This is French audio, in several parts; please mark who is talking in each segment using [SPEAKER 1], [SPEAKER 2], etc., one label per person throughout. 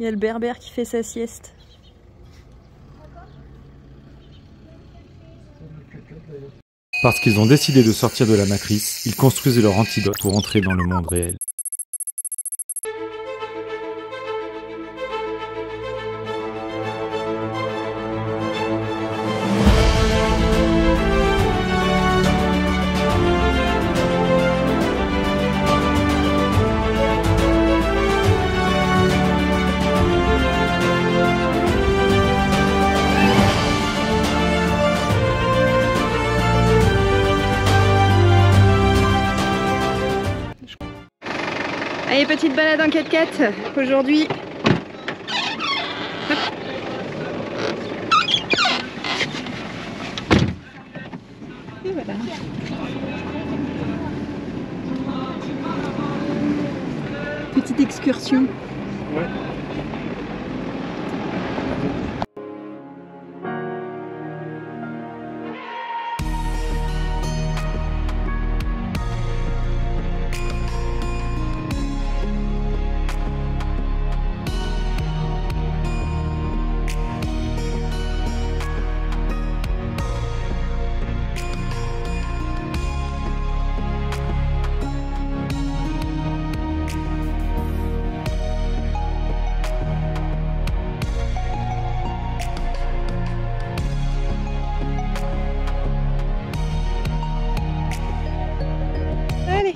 [SPEAKER 1] Il y a le berbère qui fait sa sieste.
[SPEAKER 2] Parce qu'ils ont décidé de sortir de la matrice, ils construisent leur antidote pour entrer dans le monde réel.
[SPEAKER 1] Allez, petite balade en 4x4 aujourd'hui. Et voilà. Petite excursion.
[SPEAKER 2] Ouais.
[SPEAKER 1] Allez.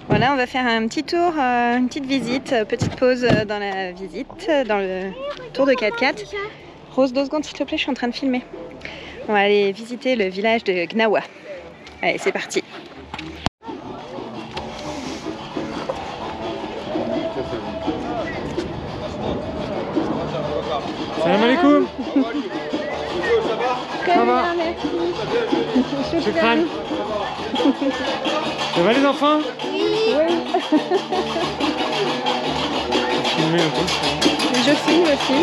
[SPEAKER 1] Voilà, on va faire un petit tour, une petite visite, petite pause dans la visite, dans le tour de 4x4. Rose, 2 secondes s'il te plaît, je suis en train de filmer. On va aller visiter le village de Gnawa. Allez, c'est parti.
[SPEAKER 2] Salam alaikum. Ça va? Shukran. Ça va les enfants?
[SPEAKER 1] Oui. Je filme aussi.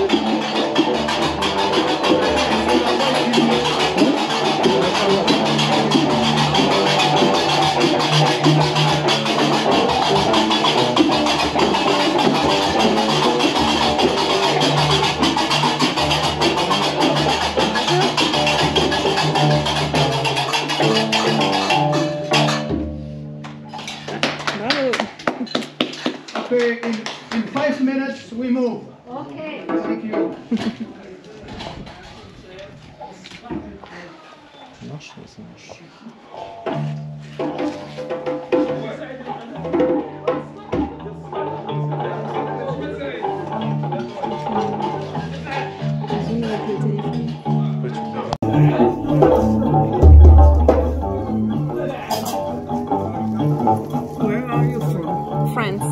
[SPEAKER 3] Okay, in 5 minutes we move. Okay. Thank you.
[SPEAKER 2] Ça marche, ça marche.
[SPEAKER 1] Where are you from? France.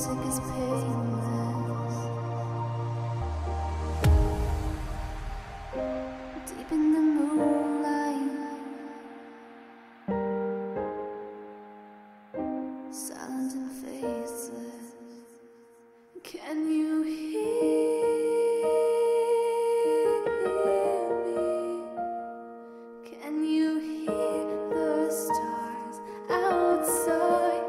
[SPEAKER 4] music is painless. Deep in the moonlight, silent and faceless. Can you hear me? Can you hear the stars outside?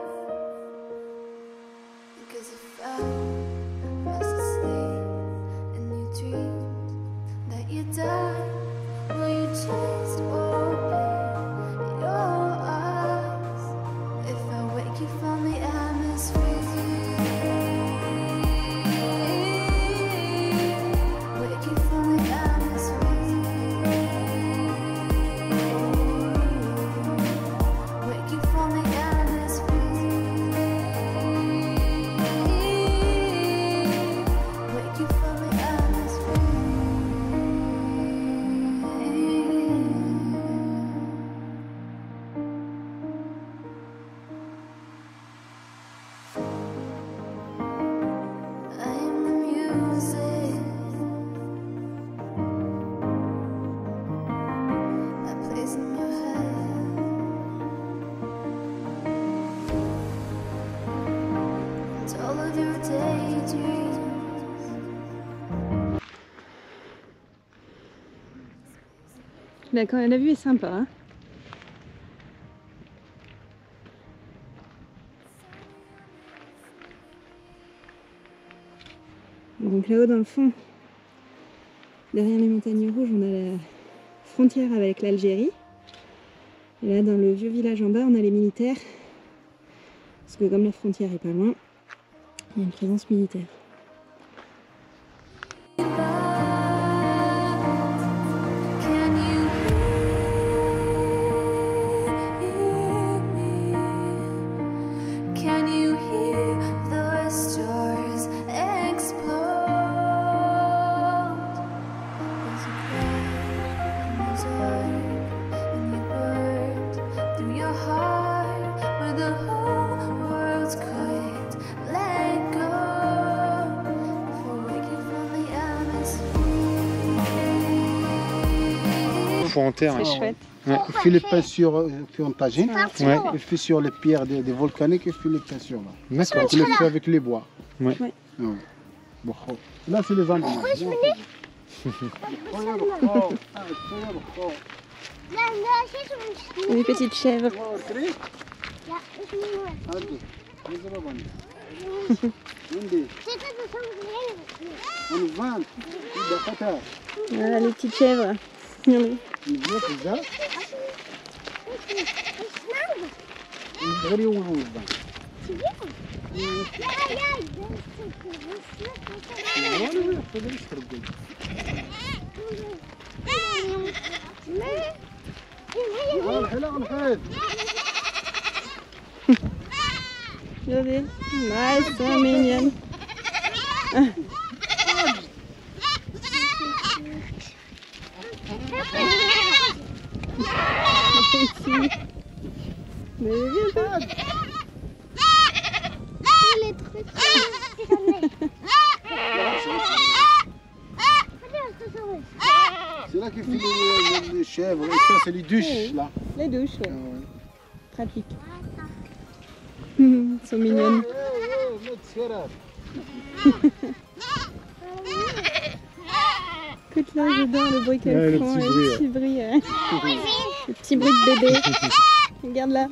[SPEAKER 4] Because if I was asleep and you dreamed that you died, will you just open your eyes? If I wake you from the atmosphere, wake you from the atmosphere, wake you from the atmosphere, wake you from the atmosphere. I am the music that plays in your head, and all of your daydreams.
[SPEAKER 1] D'accord, la vue est sympa. Hein. Donc là-haut dans le fond, derrière les montagnes rouges, on a la frontière avec l'Algérie. Et là dans le vieux village en bas, on a les militaires. Parce que comme la frontière est pas loin, il y a une présence militaire.
[SPEAKER 4] Can you hear me? Can you hear the stars explode? There's a crash and there's a hurt, and you burned through your heart, where the whole world's quiet. Let go before waking from the atmosphere.
[SPEAKER 2] Pour en terre.
[SPEAKER 1] C'est chouette.
[SPEAKER 2] Ouais.
[SPEAKER 3] Il fait le pain sur un tagine.
[SPEAKER 2] Ouais.
[SPEAKER 3] Il fait sur les pierres des volcaniques, il fait le pain sur là.
[SPEAKER 2] D'accord.
[SPEAKER 3] Il le fait avec les bois.
[SPEAKER 2] Ouais.
[SPEAKER 1] Ouais.
[SPEAKER 3] Ouais. Bon, là, c'est les animaux.
[SPEAKER 1] Les petites chèvres. Voilà les petites chèvres. Regardez. Regardez. Ah, elles sont mignonnes. Mais viens pas.
[SPEAKER 3] C'est là qu'il fait les chèvres. Et ça, c'est les douches, là.
[SPEAKER 1] Les douches, ouais. Pratique. Elles sont mignonnes. Écoute là, j'adore le bruit qu'elles
[SPEAKER 2] Ouais, le
[SPEAKER 1] font,
[SPEAKER 2] petit
[SPEAKER 1] le
[SPEAKER 2] bruit,
[SPEAKER 1] petit bruit. Le petit bruit de bébé. Regarde là.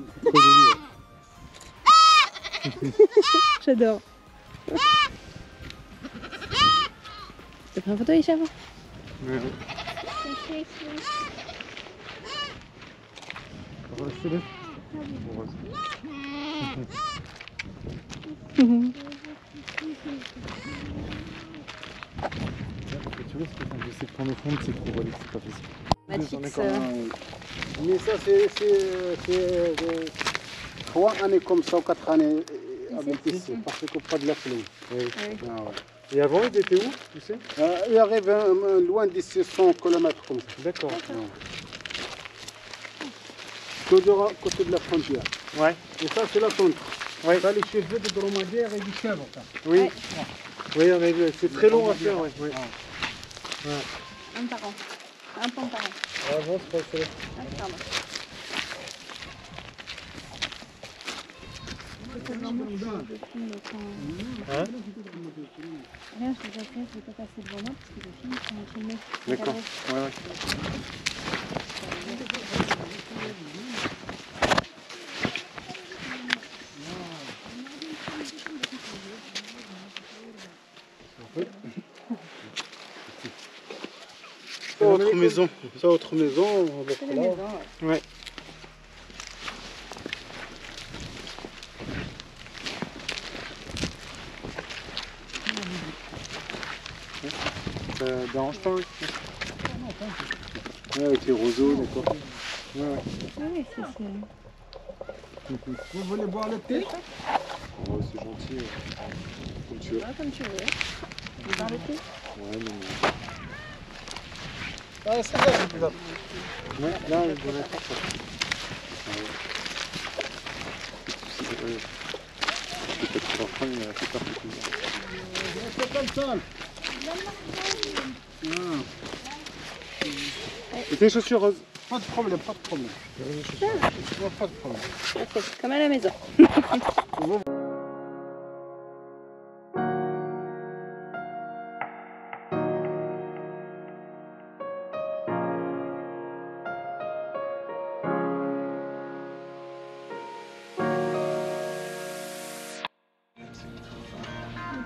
[SPEAKER 1] J'adore. T'as pris une photo, Isha?
[SPEAKER 2] Tu vois, ce que j'essaie de prendre au fond de ces gros volets, c'est pas facile.
[SPEAKER 1] Matrix.
[SPEAKER 3] Mais ça, c'est 3 années comme ça, ou 4 années avec ici, parce qu'il pas de la pluie.
[SPEAKER 2] Oui.
[SPEAKER 3] Ah ouais.
[SPEAKER 2] Et avant, ils étaient où, tu sais?
[SPEAKER 3] Il arrive loin d'ici 100 km comme ça.
[SPEAKER 2] D'accord.
[SPEAKER 3] Toujours à côté de la frontière.
[SPEAKER 2] Ouais.
[SPEAKER 3] Et ça, c'est la centre.
[SPEAKER 2] Ouais.
[SPEAKER 3] Ça, les cheveux de dromadaire et du chèvre. Ça.
[SPEAKER 2] Oui.
[SPEAKER 1] Ouais.
[SPEAKER 2] Oui, on a vu. C'est très long à faire. Ouais. Ouais.
[SPEAKER 1] Un par an. Un pan par an.
[SPEAKER 2] Ah bon, c'est pas ça.
[SPEAKER 1] Ah, pardon.
[SPEAKER 2] Hein?
[SPEAKER 1] Rien, je vais pas passer devant moi parce que les filles sont filmées.
[SPEAKER 2] D'accord. Ouais, ouais.
[SPEAKER 3] Ça, autre maison. Ça, autre maison. On va être là.
[SPEAKER 2] Ouais. Ça dérange pas, oui.
[SPEAKER 3] Ouais, avec les roseaux, d'accord.
[SPEAKER 2] Ouais, ouais.
[SPEAKER 1] Oui, c'est
[SPEAKER 3] Vous voulez boire le thé?
[SPEAKER 2] Oh, c'est gentil. Comme tu veux.
[SPEAKER 1] comme tu veux. Vous parlez de thé?
[SPEAKER 2] Ouais, non.
[SPEAKER 3] Ah, c'est là, c'est là.
[SPEAKER 2] Ouais, là, on va faire ça.
[SPEAKER 3] C'est comme ça.
[SPEAKER 2] Et tes chaussures roses?
[SPEAKER 3] Pas de problème, pas de problème. Pas de problème.
[SPEAKER 1] C'est comme à la maison.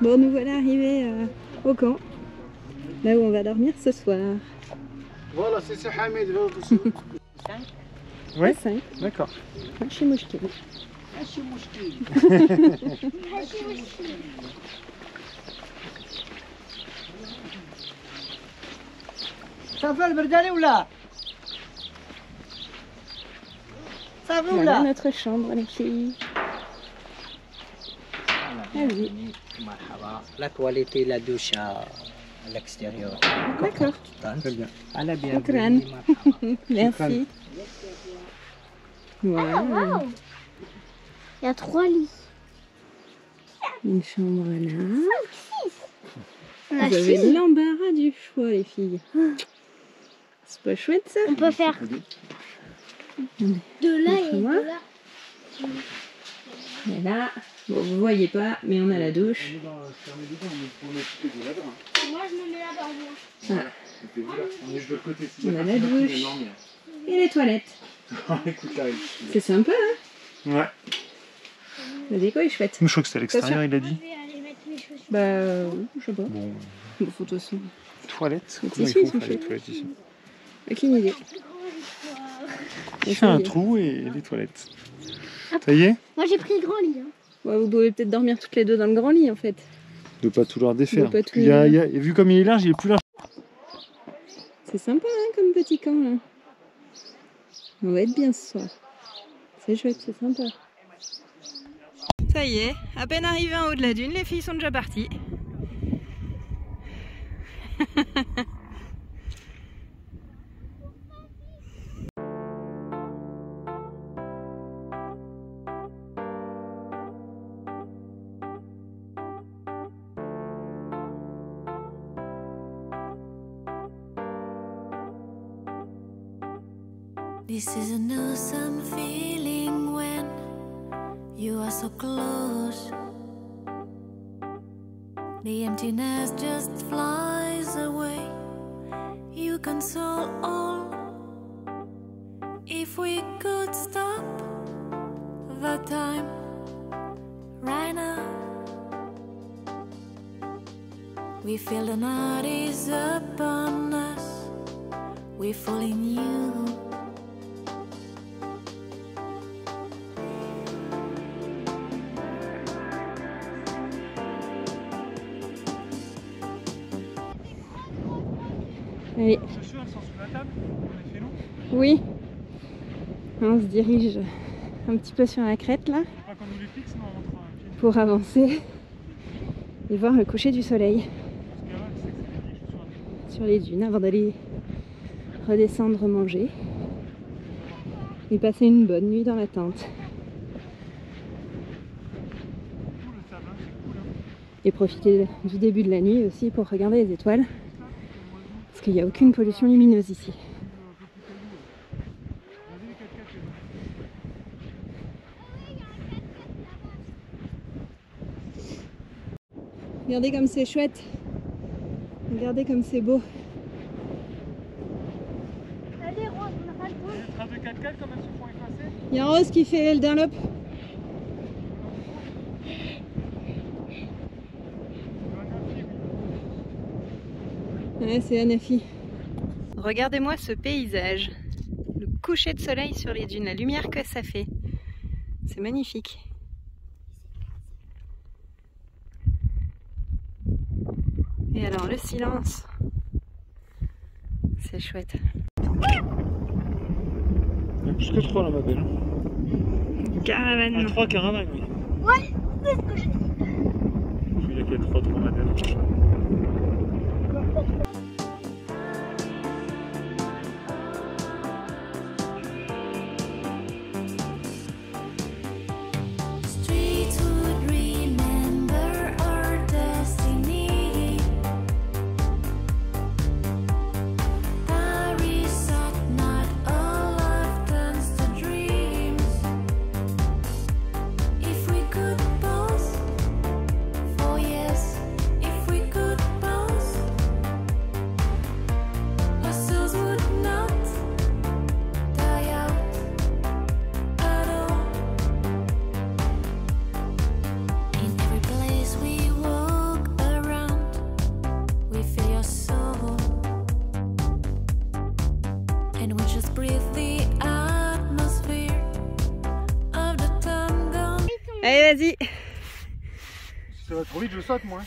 [SPEAKER 1] Bon, nous voilà arrivés au camp, là où on va dormir ce soir.
[SPEAKER 3] Voilà, c'est Hamid.
[SPEAKER 2] Ouais,
[SPEAKER 1] 5,
[SPEAKER 2] d'accord.
[SPEAKER 1] chez Mouchki.
[SPEAKER 5] Ça va le bergale ou là? Ça va ou
[SPEAKER 1] Voilà
[SPEAKER 5] là?
[SPEAKER 1] notre chambre, les filles. Vas-y.
[SPEAKER 5] Marhaba. La toilette et la douche à l'extérieur.
[SPEAKER 1] D'accord,
[SPEAKER 2] Très bien.
[SPEAKER 5] À la
[SPEAKER 1] Shukran.
[SPEAKER 5] bienvenue. Marhaba.
[SPEAKER 1] Merci. Voilà,
[SPEAKER 6] Il y a 3 lits.
[SPEAKER 1] une chambre là.
[SPEAKER 6] On a
[SPEAKER 1] Vous avez
[SPEAKER 6] 6.
[SPEAKER 1] l'embarras du choix, les filles. C'est pas chouette ça?
[SPEAKER 6] On peut faire de là et
[SPEAKER 1] Montre-moi.
[SPEAKER 6] de là.
[SPEAKER 1] Et là, bon, vous voyez pas, mais on a la douche.
[SPEAKER 6] Moi, je me mets là-bas.
[SPEAKER 1] On a la douche et les toilettes.
[SPEAKER 2] Écoute, là,
[SPEAKER 1] C'est sympa, hein?
[SPEAKER 2] ouais.
[SPEAKER 1] La déco est chouette.
[SPEAKER 2] Je crois que c'était à l'extérieur, il a dit.
[SPEAKER 6] Je vais aller mettre mes chaussures.
[SPEAKER 1] Bah, je sais pas.
[SPEAKER 2] Bon,
[SPEAKER 1] Bon, de toute façon,
[SPEAKER 2] toilette.
[SPEAKER 1] Les
[SPEAKER 2] Comment
[SPEAKER 1] tissus,
[SPEAKER 2] ils
[SPEAKER 1] ils
[SPEAKER 2] font
[SPEAKER 1] sont
[SPEAKER 2] faire les
[SPEAKER 1] chouettes.
[SPEAKER 2] toilettes ici?
[SPEAKER 1] aucune idée.
[SPEAKER 2] Il fait un trou et les toilettes. Ça y est?
[SPEAKER 6] Moi, j'ai pris le grand lit. Hein.
[SPEAKER 1] Ouais, vous pouvez peut-être dormir toutes les deux dans le grand lit en fait.
[SPEAKER 2] De pas tout leur défaire.
[SPEAKER 1] De pas tout
[SPEAKER 2] Puis et vu comme il est large, il est plus large.
[SPEAKER 1] C'est sympa, hein, comme petit camp là. On va être bien ce soir. C'est chouette, c'est sympa. Ça y est, à peine arrivé en haut de la dune, les filles sont déjà parties.
[SPEAKER 4] This is an awesome feeling when you are so close. The emptiness just flies away. You console all. If we could stop the time right now, we feel the night is upon us. We fall in you.
[SPEAKER 1] Allez.
[SPEAKER 2] Les chaussures, elles sont sous la table. On est fait long.
[SPEAKER 1] Oui. On se dirige un petit peu sur la crête là
[SPEAKER 2] Faut pas qu'on nous les fixe, sinon on rentre un pied.
[SPEAKER 1] pour avancer et voir le coucher du soleil
[SPEAKER 2] Parce que là, c'est que c'est des chaussures à pied.
[SPEAKER 1] sur les dunes avant d'aller redescendre manger et passer une bonne nuit dans la tente. Et profiter du début de la nuit aussi pour regarder les étoiles. Parce qu'il n'y a aucune pollution lumineuse ici. Regardez comme c'est chouette. Regardez comme c'est beau.
[SPEAKER 6] Allez, Rose, on n'a pas le temps.
[SPEAKER 3] Les traces de 4x4 quand elles se font effacer.
[SPEAKER 1] Il y a Rose qui fait le Dunlop. Ouais, c'est Anafi. Regardez-moi ce paysage. Le coucher de soleil sur les dunes, la lumière que ça fait. C'est magnifique. Et alors le silence. C'est chouette.
[SPEAKER 3] Il y a plus que 3 là, ma belle.
[SPEAKER 1] Caravane.
[SPEAKER 3] Ah, 3 caravanes, oui.
[SPEAKER 6] Ouais, c'est ce que je dis.
[SPEAKER 3] Il y a qu'il y a 3 dromadaires.
[SPEAKER 4] Streets would remember our destiny. Paris at night, all life turns to dreams. If we could pause for years, if we could pause, our souls would not die out at all. In every place we walk around, we feel your soul, and we just breathe the atmosphere of the time gone.
[SPEAKER 1] Allez, vas-y.
[SPEAKER 3] Si ça va trop vite, je saute moi.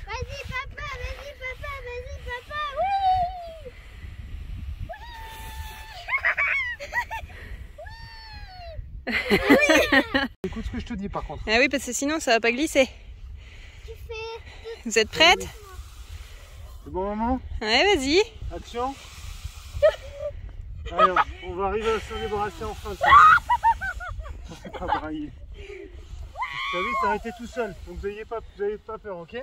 [SPEAKER 6] Vas-y, papa, vas-y, papa, vas-y, papa.
[SPEAKER 3] Écoute ce que je te dis par contre.
[SPEAKER 1] Ah oui, parce que sinon ça va pas glisser.
[SPEAKER 6] Tu fais.
[SPEAKER 1] Vous êtes prêtes?
[SPEAKER 3] C'est bon maman?
[SPEAKER 1] Ouais, vas-y.
[SPEAKER 3] Action. Allez, on va arriver à se débarrasser enfin. On s'est pas braillé. T'as vu, ça a été tout seul. Donc vous n'ayez pas peur, ok?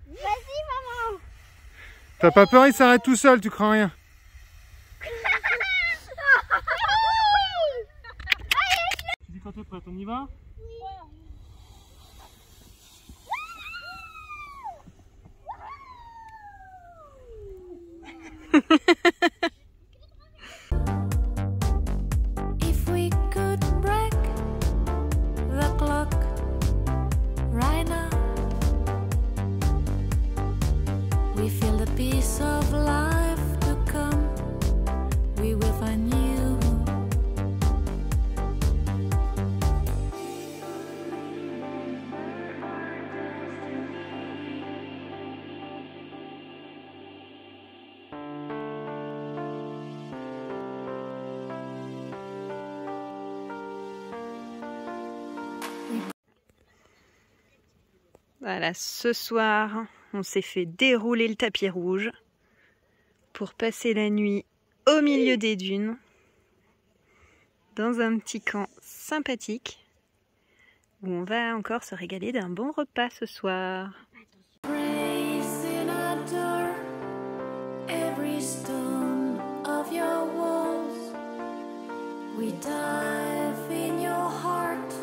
[SPEAKER 6] Vas-y, maman.
[SPEAKER 3] T'as pas peur, il s'arrête tout seul, tu crains rien. Tu dis quand t'es prête, on y va?
[SPEAKER 4] If we could break the clock right now, we feel the peace of life to come. We will find you.
[SPEAKER 1] Voilà, ce soir, on s'est fait dérouler le tapis rouge pour passer la nuit au milieu des dunes, dans un petit camp sympathique, où on va encore se régaler d'un bon repas ce soir.
[SPEAKER 4] Praise and adore every stone of your walls. We dive in your heart.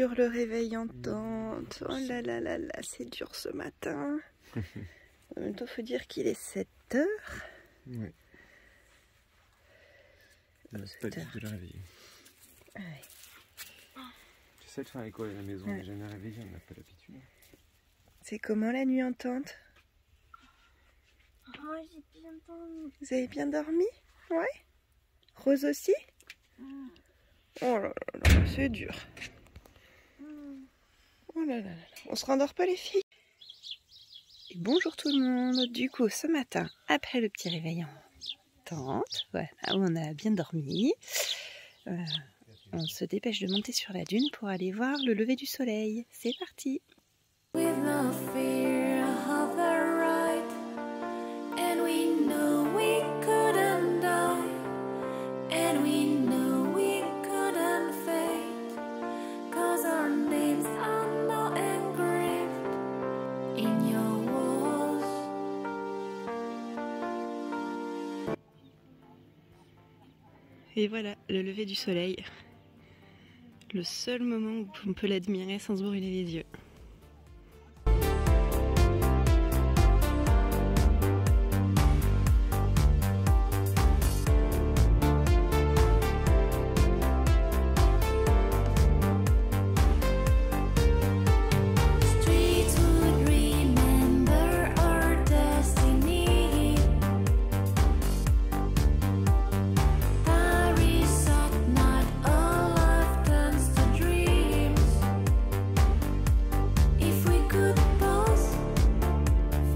[SPEAKER 1] dur le réveil en tente. Oh là là là là, c'est dur ce matin. En même temps, faut dire qu'il est 7 heures.
[SPEAKER 2] Ouais. C'est pas de la réveiller.
[SPEAKER 1] Ouais.
[SPEAKER 2] J'essaie de faire l'école à la maison, on n'est jamais réveillé, on n'a pas l'habitude.
[SPEAKER 1] C'est comment la nuit en tente?
[SPEAKER 6] Oh, j'ai bien dormi.
[SPEAKER 1] Vous avez bien dormi? Ouais. Rose aussi? Oh là là là, c'est dur. Oh là là là, on se rendort pas les filles? Et bonjour tout le monde. Du coup, ce matin, après le petit réveil en tente, voilà, où on a bien dormi, on se dépêche de monter sur la dune pour aller voir le lever du soleil. C'est parti!
[SPEAKER 4] With no fear of the right, and we knew we couldn't die, and we knew we couldn't fade, 'cause our names are now engraved in your walls.
[SPEAKER 1] Et voilà, le lever du soleil. Le seul moment où on peut l'admirer sans se brûler les yeux.
[SPEAKER 4] Streets would remember our destiny. Paris at night, all life turns to dreams. If we could pause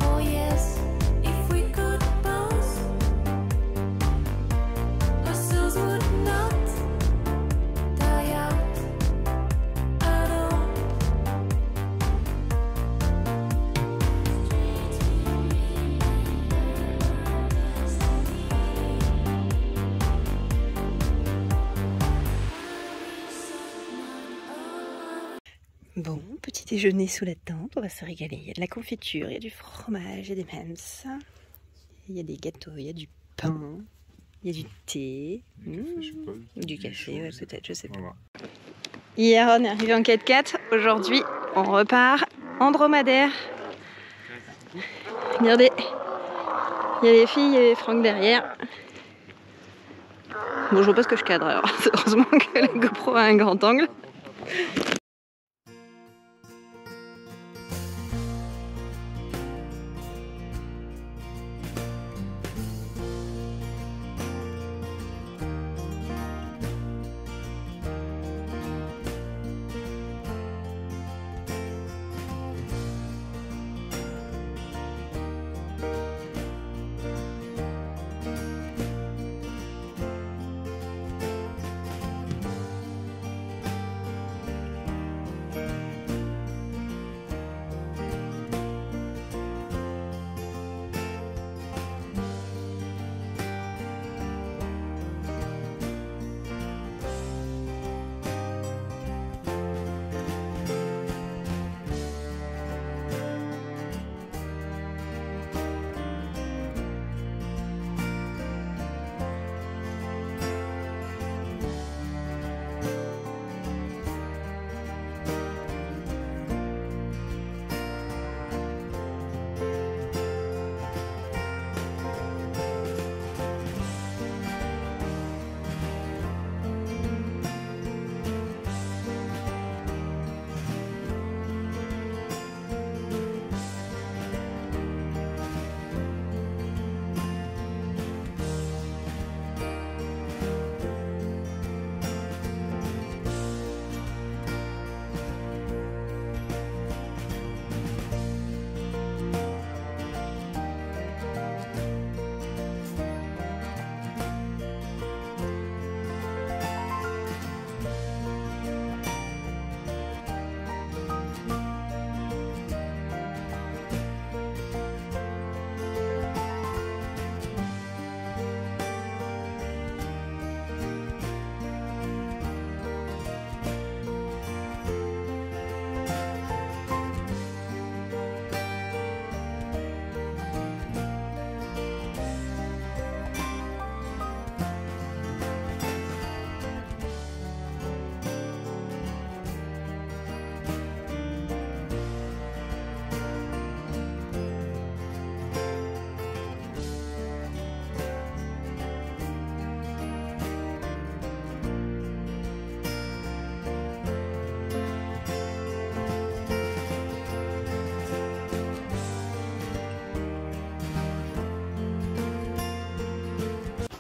[SPEAKER 4] for years, if we could pause, our souls would not die out at all.
[SPEAKER 1] Bon, petit déjeuner sous la tente, on va se régaler. Il y a de la confiture, il y a du fromage, il y a des M&M's, il y a des gâteaux, il y a du pain, il y a du thé, du café, ouais, peut-être, je sais pas. Hier, on est arrivé en 4x4, aujourd'hui, on repart en dromadaire. Regardez, il y a les filles et Franck derrière. Bon, je vois pas ce que je cadre alors, heureusement que la GoPro a un grand angle.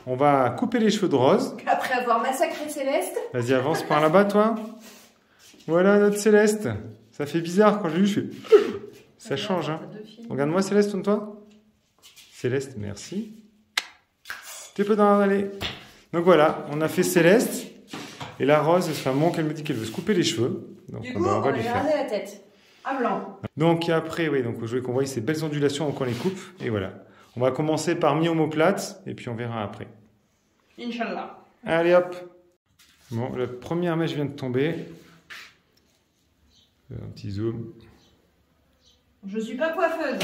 [SPEAKER 2] on va couper les cheveux de Rose.
[SPEAKER 1] Après avoir massacré Céleste.
[SPEAKER 2] Vas-y, avance par là-bas, toi. Voilà notre Céleste. Ça fait bizarre quand je lui fais... Ça change, hein. Regarde-moi, Céleste, tourne-toi. Céleste, merci. Tu peux t'en aller. Donc voilà, on a fait Céleste. Et la Rose, c'est un moment qu'elle me dit qu'elle veut se couper les cheveux. Donc
[SPEAKER 1] Du coup, on
[SPEAKER 2] va
[SPEAKER 1] lui
[SPEAKER 2] lui faire.
[SPEAKER 1] raser la tête. À blanc.
[SPEAKER 2] Donc après, oui, donc je voulais qu'on voie ces belles ondulations, donc on les coupe. Et voilà. On va commencer par mi-omoplate, et puis on verra après.
[SPEAKER 1] Inch'Allah.
[SPEAKER 2] Allez hop. Bon, la première mèche vient de tomber. Un petit zoom.
[SPEAKER 1] Je suis pas coiffeuse.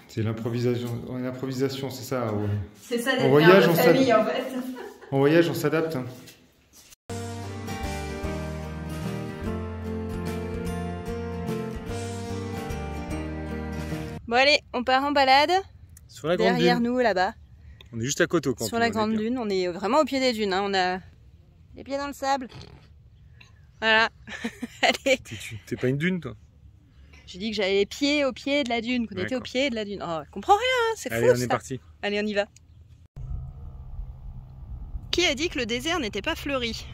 [SPEAKER 2] C'est l'improvisation. L'improvisation, c'est ça. Ouais.
[SPEAKER 1] C'est ça
[SPEAKER 2] En
[SPEAKER 1] d'être
[SPEAKER 2] voyage,
[SPEAKER 1] mère
[SPEAKER 2] on
[SPEAKER 1] de famille en fait.
[SPEAKER 2] En voyage, on s'adapte. Hein.
[SPEAKER 1] Bon allez, on part en balade.
[SPEAKER 2] Sur la grande
[SPEAKER 1] Derrière
[SPEAKER 2] dune.
[SPEAKER 1] nous là-bas.
[SPEAKER 2] On est juste à côté au camping.
[SPEAKER 1] Sur la grande dune. On est vraiment au pied des dunes. Hein. On a les pieds dans le sable. Voilà. Allez.
[SPEAKER 2] T'es pas une dune, toi?
[SPEAKER 1] J'ai dit que j'avais les pieds au pied de la dune. Qu'on était au pied de la dune. Oh, je comprends rien. Hein. C'est fou.
[SPEAKER 2] Allez, on
[SPEAKER 1] ça.
[SPEAKER 2] est parti.
[SPEAKER 1] Allez, on y va. Qui a dit que le désert n'était pas fleuri?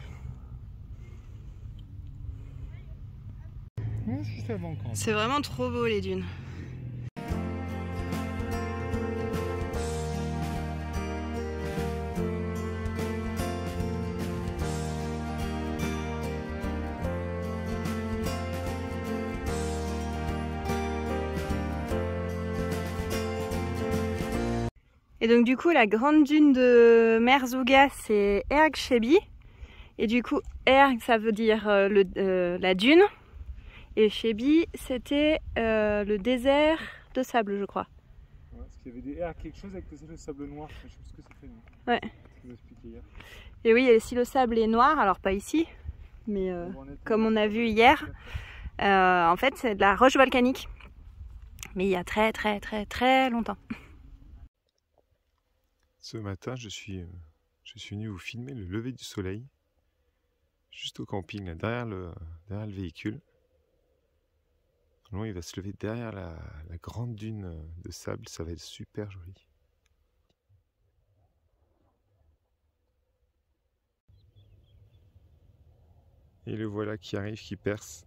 [SPEAKER 1] C'est vraiment trop beau les dunes. Et donc du coup la grande dune de Merzouga c'est Erg Shebi. Et du coup Erg ça veut dire la dune. Et Shebi c'était le désert de sable je crois.
[SPEAKER 2] Ouais, parce qu'il y avait des airs, quelque chose avec le sable noir, je sais pas ce que ça fait.
[SPEAKER 1] Ouais.
[SPEAKER 2] Je vous expliquer hier.
[SPEAKER 1] Et oui, et si le sable est noir, alors pas ici, mais comme on a vu hier, en fait c'est de la roche volcanique. Mais il y a très très très très longtemps.
[SPEAKER 7] Ce matin, je suis venu vous filmer le lever du soleil, juste au camping, là, derrière le véhicule. Il va se lever derrière la grande dune de sable, ça va être super joli. Et le voilà qui arrive, qui perce.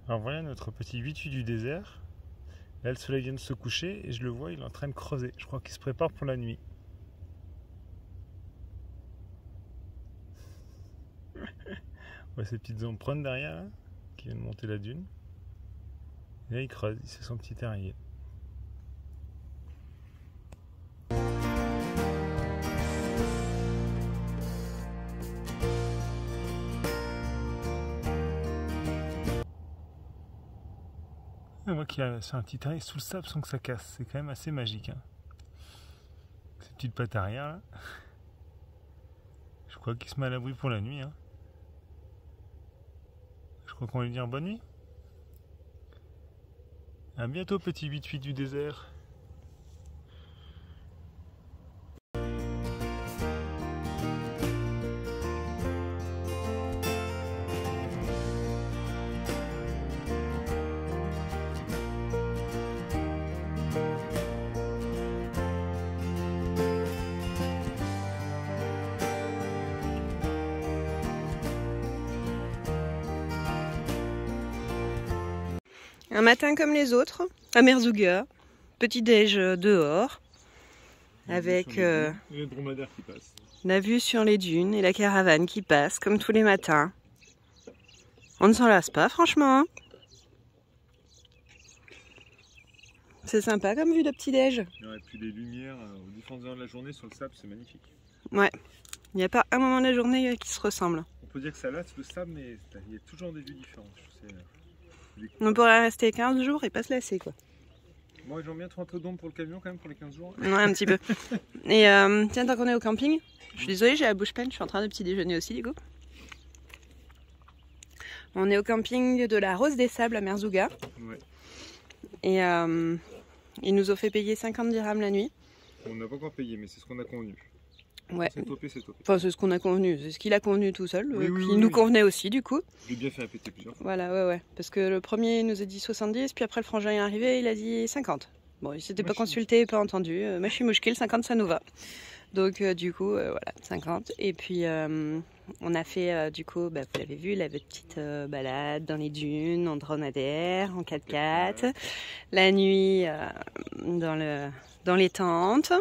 [SPEAKER 7] Alors voilà notre petit bitu du désert. Là le soleil vient de se coucher et je le vois, il est en train de creuser. Je crois qu'il se prépare pour la nuit. On voit ces petites empreintes derrière là, qui viennent monter la dune. Et là il creuse, il fait son petit terrier. On voit qu'il a fait un petit terrier sous le sable sans que ça casse. C'est quand même assez magique. Hein. Ces petites pattes arrière là. Je crois qu'il se met à l'abri pour la nuit. Hein. Je crois qu'on va lui dire bonne nuit. À bientôt petit vite-fuite du désert.
[SPEAKER 1] Un matin comme les autres, à Merzouga, petit déj dehors, avec
[SPEAKER 7] le dromadaire qui passe.
[SPEAKER 1] la vue sur les dunes et la caravane qui passe comme tous les matins. On ne s'en lasse pas franchement. Hein. C'est sympa comme vue de petit déj.
[SPEAKER 7] Et puis les lumières aux différentes heures de la journée sur le sable, c'est magnifique.
[SPEAKER 1] Ouais, il n'y a pas un moment de la journée qui se ressemble.
[SPEAKER 7] On peut dire que ça lasse le sable, mais il y a toujours des vues différentes.
[SPEAKER 1] On pourrait rester 15 jours et pas se lasser quoi.
[SPEAKER 7] Moi j'aimerais bien 30 d'ombre pour le camion quand même pour les 15 jours.
[SPEAKER 1] Ouais, un petit peu. Et tiens, tant qu'on est au camping, je suis désolée, j'ai la bouche pleine, je suis en train de petit déjeuner aussi du coup. On est au camping de la Rose des Sables à Merzouga.
[SPEAKER 7] Ouais.
[SPEAKER 1] Et Ils nous ont fait payer 50 dirhams la nuit.
[SPEAKER 2] On n'a pas encore payé, mais c'est ce qu'on a convenu.
[SPEAKER 1] Ouais.
[SPEAKER 2] C'est topé, c'est topé.
[SPEAKER 1] Enfin, c'est ce qu'on a convenu, c'est ce qu'il a convenu tout seul.
[SPEAKER 2] Oui, oui,
[SPEAKER 1] qui
[SPEAKER 2] oui,
[SPEAKER 1] nous
[SPEAKER 2] oui.
[SPEAKER 1] convenait aussi, du coup.
[SPEAKER 2] Je l'ai bien fait répéter plusieurs fois.
[SPEAKER 1] Voilà, ouais. Parce que le premier il nous a dit 70, puis après le frangin est arrivé, il a dit 50. Bon, il s'était pas consulté, pas entendu. Machi mouchkil, 50, ça nous va. Donc, du coup, voilà, 50. Et puis, on a fait, du coup, vous l'avez vu, la petite balade dans les dunes, en dromadaire, en 4x4. La nuit, dans les tentes.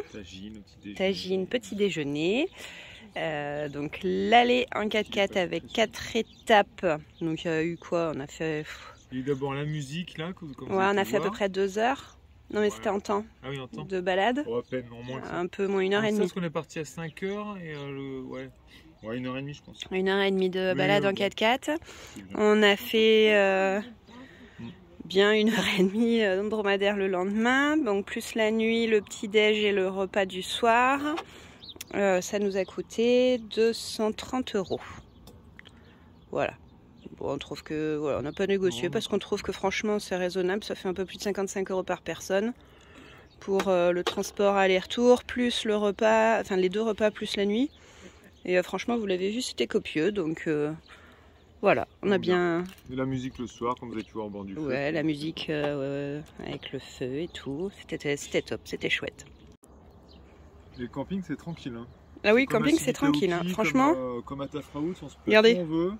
[SPEAKER 1] Tagine, petit déjeuner. Donc l'aller en 4x4 avec 4 étapes. Donc il y a eu quoi? On a fait...
[SPEAKER 2] Il y a eu d'abord la musique là.
[SPEAKER 1] Ouais, on a fait à peu près 2 heures. Non mais c'était en temps.
[SPEAKER 2] Ah oui, en temps.
[SPEAKER 1] De balade.
[SPEAKER 2] Oh, à peine, en moins.
[SPEAKER 1] Un peu moins 1h30.
[SPEAKER 2] Parce qu'on est parti à 5h et ouais, 1h30 je pense.
[SPEAKER 1] 1h30 de balade en 4x4. On a fait bien 1h30 dans le dromadaire le lendemain. Donc plus la nuit, le petit-déj et le repas du soir. Ça nous a coûté 230 €. Voilà. Bon, on trouve que voilà, on n'a pas négocié parce qu'on trouve que franchement c'est raisonnable. Ça fait un peu plus de 55 € par personne pour le transport aller-retour, plus le repas, enfin les 2 repas plus la nuit. Et franchement, vous l'avez vu, c'était copieux. Donc voilà, on a bien.
[SPEAKER 2] Et la musique le soir, comme vous avez pu voir au bord du feu.
[SPEAKER 1] Ouais, la musique avec le feu et tout. C'était top, c'était chouette.
[SPEAKER 2] Les campings, c'est tranquille. Hein.
[SPEAKER 1] Ah oui, camping, c'est tranquille. Hein. Franchement.
[SPEAKER 2] Comme à Tafraout, on se peut
[SPEAKER 1] regardez.
[SPEAKER 2] où on veut.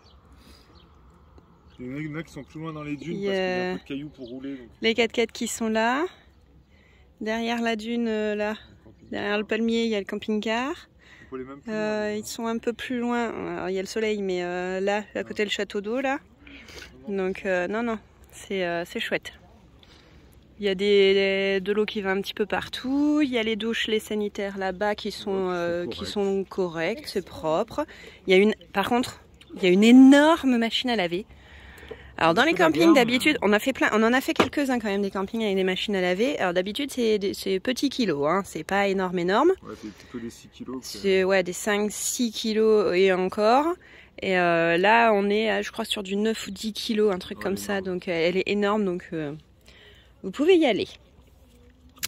[SPEAKER 2] Il y en a qui sont plus loin dans les dunes parce qu'il y a un peu de cailloux pour rouler. Donc...
[SPEAKER 1] Les 4x4 qui sont là. Derrière la dune, là. Derrière le palmier, il y a le camping-car. Ils sont un peu plus loin. Alors, il y a le soleil, mais là, à côté le château d'eau, là. Donc, non, c'est chouette. Il y a de l'eau qui va un petit peu partout. Il y a les douches, les sanitaires là-bas qui sont correctes, c'est propre. Par contre, il y a une énorme machine à laver. Alors dans les campings d'habitude, on en a fait quelques-uns quand même des campings avec des machines à laver. Alors d'habitude c'est petits kilos, hein. C'est pas énorme.
[SPEAKER 2] Ouais, c'est plutôt des 6 kilos.
[SPEAKER 1] C'est des 5-6 kilos et encore. Et là on est je crois sur du 9 ou 10 kilos, un truc comme ça. Donc elle est énorme, donc vous pouvez y aller.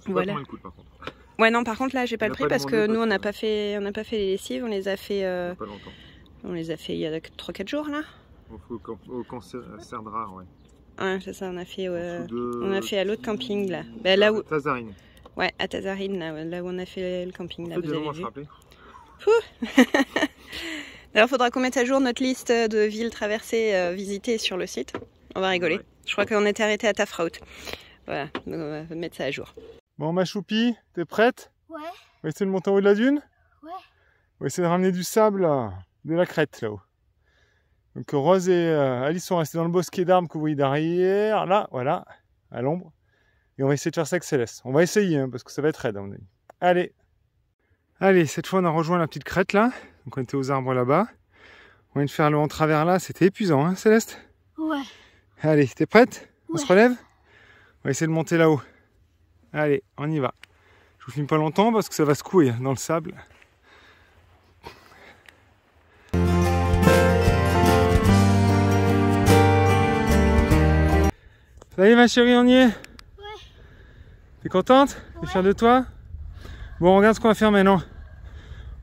[SPEAKER 1] Voilà.
[SPEAKER 2] Pas le coût, par contre.
[SPEAKER 1] Ouais non, par contre là j'ai pas le prix parce que nous on n'a pas fait les lessives, on les a fait
[SPEAKER 2] pas longtemps.
[SPEAKER 1] On les a fait il y a 3-4 jours là.
[SPEAKER 2] Au camp Serdrar, ouais.
[SPEAKER 1] Ouais, c'est ça, on a fait à l'autre camping là. Là où...
[SPEAKER 2] Tazarine.
[SPEAKER 1] Ouais, à Tazarine, là où on a fait le camping. Là, vous avez vu. Alors, il faudra qu'on mette à jour notre liste de villes traversées, visitées sur le site. On va rigoler. Ouais. Je crois qu'on était arrêté à Tafraout. Voilà, donc on va mettre ça à jour.
[SPEAKER 2] Bon, ma choupie, t'es prête?
[SPEAKER 6] Ouais.
[SPEAKER 2] On va essayer de monter en haut de la dune?
[SPEAKER 6] Ouais.
[SPEAKER 2] On va essayer de ramener du sable là, de la crête là-haut. Donc Rose et Alice sont restés dans le bosquet d'arbres que vous voyez derrière, là, voilà, à l'ombre. Et on va essayer de faire ça avec Céleste. On va essayer, hein, parce que ça va être raide, à mon avis. Allez, cette fois on a rejoint la petite crête là. Donc on était aux arbres là-bas. On vient de faire le en travers là, c'était épuisant, hein, Céleste?
[SPEAKER 6] Ouais.
[SPEAKER 2] Allez, t'es prête?
[SPEAKER 6] Ouais.
[SPEAKER 2] On se relève? On va essayer de monter là-haut. Allez, on y va. Je vous filme pas longtemps parce que ça va secouer dans le sable. Ça y est ma chérie, on y est? Ouais. T'es contente? T'es fière de toi? Bon, regarde ce qu'on va faire maintenant.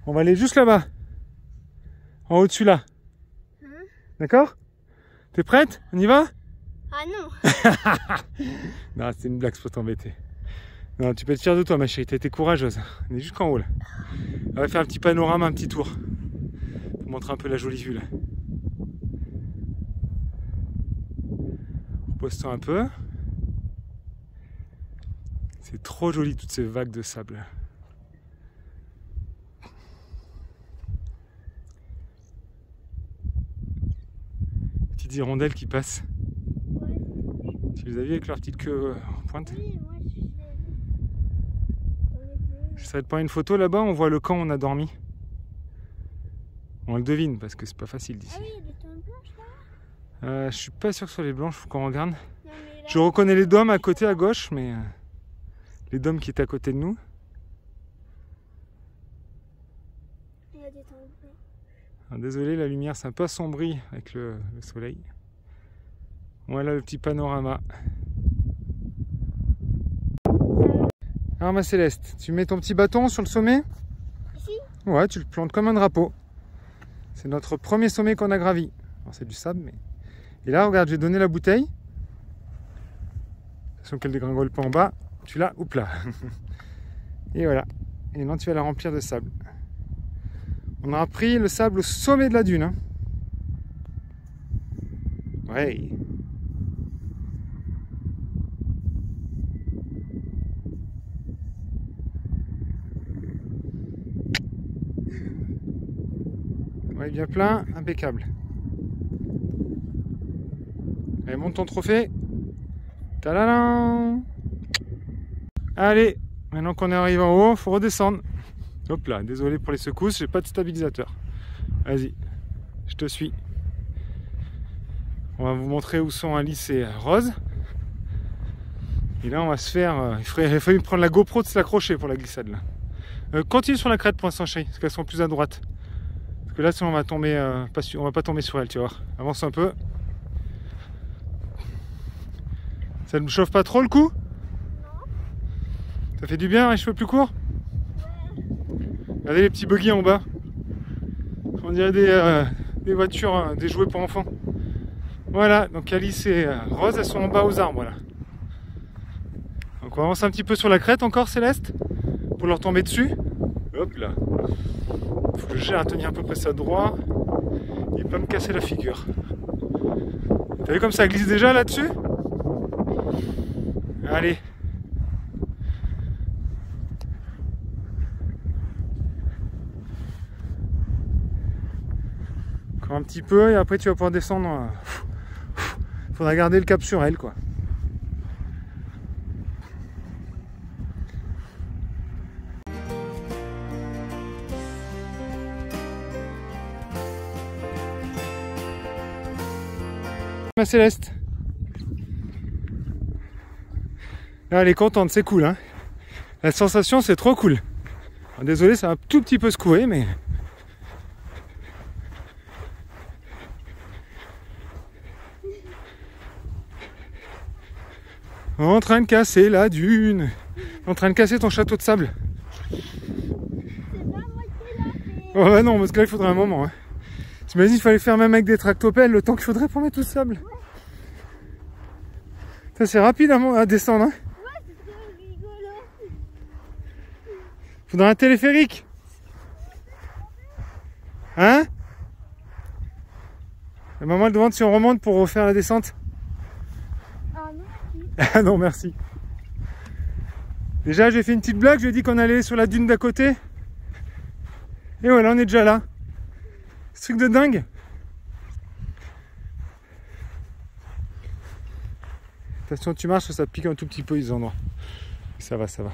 [SPEAKER 2] On va aller juste là-bas. En haut dessus là. D'accord? T'es prête? On y va?
[SPEAKER 6] Ah non.
[SPEAKER 2] Non, c'est une blague, c'est pour t'embêter. Non, tu peux être fière de toi ma chérie, t'as été courageuse. On est jusqu'en haut là. On va faire un petit panorama, un petit tour. Pour montrer un peu la jolie vue là. Repose-toi un peu. C'est trop joli toutes ces vagues de sable. Petites hirondelles qui passent.
[SPEAKER 6] Ouais.
[SPEAKER 2] Tu les as vues avec leur petite queue en pointe?
[SPEAKER 6] Oui, moi je l'ai vu.
[SPEAKER 2] J'essaierai de prendre une photo là-bas, on voit le camp où on a dormi. On le devine parce que c'est pas facile d'ici.
[SPEAKER 6] Ah oui, il y a des tentes blanches là.
[SPEAKER 2] Je suis pas sûr que ce soit les blanches, faut qu'on regarde.
[SPEAKER 6] Non, mais là,
[SPEAKER 2] Je reconnais les dômes à côté à gauche, mais les dômes qui étaient à côté de nous.
[SPEAKER 6] il y a des tentes blanches.
[SPEAKER 2] Alors, désolé, la lumière c'est un peu assombri avec le soleil. Voilà le petit panorama.
[SPEAKER 6] Ça va?
[SPEAKER 2] Alors ma Céleste, tu mets ton petit bâton sur le sommet?
[SPEAKER 6] Ici?
[SPEAKER 2] Ouais, tu le plantes comme un drapeau. C'est notre premier sommet qu'on a gravi. Alors c'est du sable, mais... Et là, regarde, je vais donner la bouteille. Attention qu'elle dégringole pas en bas. Tu l'as, oups là. Et voilà. Et maintenant, tu vas la remplir de sable. On aura pris le sable au sommet de la dune. Hein. Ouais. Ouais, bien plein, impeccable. Allez, monte ton trophée. Tadadam! Allez, maintenant qu'on est arrivé en haut, il faut redescendre. Hop là, désolé pour les secousses, j'ai pas de stabilisateur. Vas-y, je te suis. On va vous montrer où sont Alice et Rose. Et là, on va se faire... il a fallu prendre la GoPro de se l'accrocher pour la glissade. Là. Continue sur la crête pour l'instant, chérie, parce qu'elles sont plus à droite. Parce que là, sinon, on va tomber, on va pas tomber sur elle, tu vois. Avance un peu. Ça ne me chauffe pas trop le cou? Ça fait du bien, les cheveux plus courts? Regardez les petits buggy en bas. On dirait des voitures, des jouets pour enfants. Voilà, donc Alice et Rose, elles sont en bas aux arbres, là. Donc on avance un petit peu sur la crête encore, Céleste, pour leur tomber dessus. Hop là. Faut que je gère à tenir à peu près ça droit et pas me casser la figure. T'as vu comme ça glisse déjà là-dessus? Allez. Encore un petit peu et après tu vas pouvoir descendre. Faudra garder le cap sur elle, quoi. Ma Céleste. Là, elle est contente, c'est cool, hein. La sensation, c'est trop cool. Alors, désolé, ça a un tout petit peu secoué, mais... En train de casser la dune. En train de casser ton château de sable. Oh bah non, parce que là, il faudrait un moment. Hein. T'imagines, il fallait faire même avec des tractopelles le temps qu'il faudrait pour mettre tout ce sable. Ça, c'est rapide à descendre. Hein. Faudrait un téléphérique. Hein? La maman elle demande si on remonte pour refaire la descente. Ah non, merci. Déjà, j'ai fait une petite blague, je lui ai dit qu'on allait sur la dune d'à côté. Et voilà, on est déjà là. Ce truc de dingue. Attention, tu marches, ça pique un tout petit peu les endroits. Ça va, ça va.